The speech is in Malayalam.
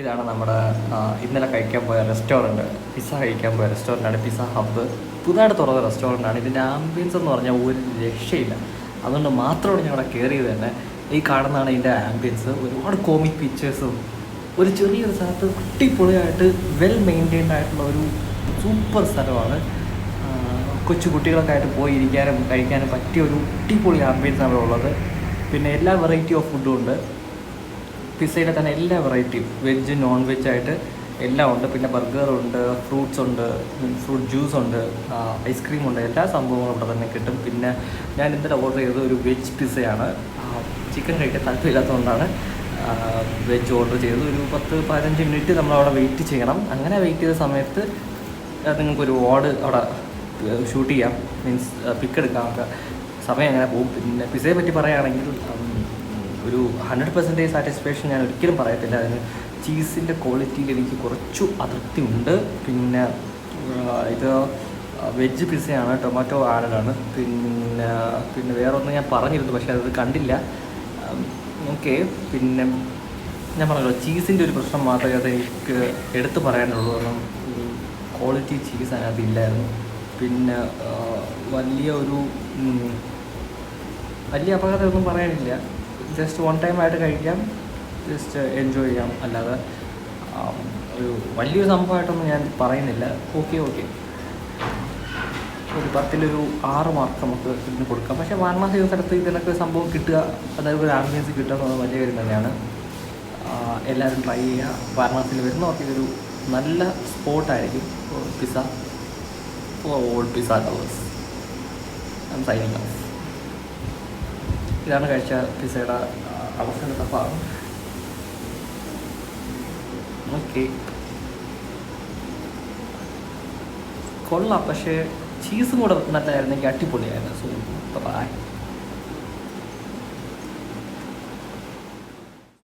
ഇതാണ് നമ്മുടെ ഇന്നലെ കഴിക്കാൻ പോയ റെസ്റ്റോറൻറ്റ്, പിസ്സ കഴിക്കാൻ പോയ റെസ്റ്റോറൻ്റാണ് പിസ്സ ഹബ്ബ്. പുതുതായിട്ട് തുറന്ന റെസ്റ്റോറൻ്റാണ്. ഇതിൻ്റെ ആംബിയൻസ് എന്ന് പറഞ്ഞാൽ ഒരു രക്ഷയില്ല. അതുകൊണ്ട് മാത്രമാണ് ഞാൻ അവിടെ കയറിയത് തന്നെ. ഈ കാണുന്നതാണ് ഇതിൻ്റെ ആംബിയൻസ്. ഒരുപാട് കോമിക് പിക്ചേഴ്സും ഒരു ചെറിയൊരു സ്ഥലത്ത് അടിപൊളിയായിട്ട് വെൽ മെയിൻറ്റെയിൻഡ് ആയിട്ടുള്ള ഒരു സൂപ്പർ സ്ഥലമാണ്. കൊച്ചു കുട്ടികളൊക്കെ ആയിട്ട് പോയി ഇരിക്കാനും കഴിക്കാനും പറ്റിയ ഒരു അടിപൊളി ആംബിയൻസ് ആണ് ഉള്ളത്. പിന്നെ എല്ലാ വെറൈറ്റി ഓഫ് ഫുഡും ഉണ്ട്. പിസ്സയിലെ തന്നെ എല്ലാ വെറൈറ്റിയും വെജ് നോൺ വെജ് ആയിട്ട് എല്ലാം ഉണ്ട്. പിന്നെ ബർഗറുണ്ട്, ഫ്രൂട്ട്സ് ഉണ്ട്, ഫ്രൂട്ട് ജ്യൂസ് ഉണ്ട്, ഐസ്ക്രീം ഉണ്ട്, എല്ലാ സംഭവങ്ങളും ഇവിടെ തന്നെ കിട്ടും. പിന്നെ ഞാൻ ഇന്നലെ ഓർഡർ ചെയ്തത് ഒരു വെജ് പിസ്സയാണ്. ചിക്കൻ കഴിക്കാൻ താല്പര്യമില്ലാത്തതുകൊണ്ടാണ് വെജ് ഓർഡർ ചെയ്തത്. ഒരു 10-15 മിനിറ്റ് നമ്മളവിടെ വെയിറ്റ് ചെയ്യണം. അങ്ങനെ വെയിറ്റ് ചെയ്ത സമയത്ത് നിങ്ങൾക്കൊരു ഓർഡർ അവിടെ ഷൂട്ട് ചെയ്യാം, മീൻസ് പിക്ക് എടുക്കാമൊക്കെ. സമയം അങ്ങനെ പോകും. പിന്നെ പിസ്സയെ പറ്റി പറയുകയാണെങ്കിൽ ഒരു 100% സാറ്റിസ്ഫാക്ഷൻ ഞാൻ ഒരിക്കലും പറയത്തില്ല. അതിന് ചീസിൻ്റെ ക്വാളിറ്റിയിൽ എനിക്ക് കുറച്ചു അതൃപ്തി ഉണ്ട്. പിന്നെ ഇത് വെജ് പിസ്സയാണ്, ടൊമാറ്റോ ആഡാണ്. പിന്നെ വേറൊന്ന് ഞാൻ പറഞ്ഞിരുന്നു, പക്ഷേ അത് കണ്ടില്ല. ഓക്കെ. പിന്നെ ഞാൻ പറഞ്ഞല്ലോ, ചീസിൻ്റെ ഒരു പ്രശ്നം മാത്രമേ അത് എനിക്ക് എടുത്തു പറയാനുള്ളൂ. കാരണം ക്വാളിറ്റി ചീസ് അതിനകത്ത് ഇല്ലായിരുന്നു. പിന്നെ വലിയ അപകടമൊന്നും പറയാനില്ല. ജസ്റ്റ് വൺ ടൈം ആയിട്ട് കഴിക്കാം, ജസ്റ്റ് എൻജോയ് ചെയ്യാം. അല്ലാതെ ഒരു വലിയൊരു സംഭവമായിട്ടൊന്നും ഞാൻ പറയുന്നില്ല. ഓക്കെ. ഒരു 10-ൽ 6 മാർക്ക് നമുക്ക് ഇതിന് കൊടുക്കാം. പക്ഷേ വാരണാസി സ്ഥലത്ത് ഇതിനൊക്കെ സംഭവം കിട്ടുക, അതായത് ഒരു ആംബിയൻസ് കിട്ടുക എന്നുള്ളത് വലിയ കാര്യം തന്നെയാണ്. എല്ലാവരും ട്രൈ ചെയ്യുക. വാരണാസിയിൽ വരുന്നവർക്ക് ഇതൊരു നല്ല സ്പോട്ടായിരിക്കും. Pizza for all pizza lovers. I am signing off. ഇതാണ് കഴിച്ച പിസ്സയുടെ അവസാനത്തെ ഭാഗം. ഓക്കെ, കൊള്ളാം. പക്ഷേ ചീസും കൂടെ നല്ലതായിരുന്നെങ്കിൽ അടിപൊളിയായിരുന്നു. So by.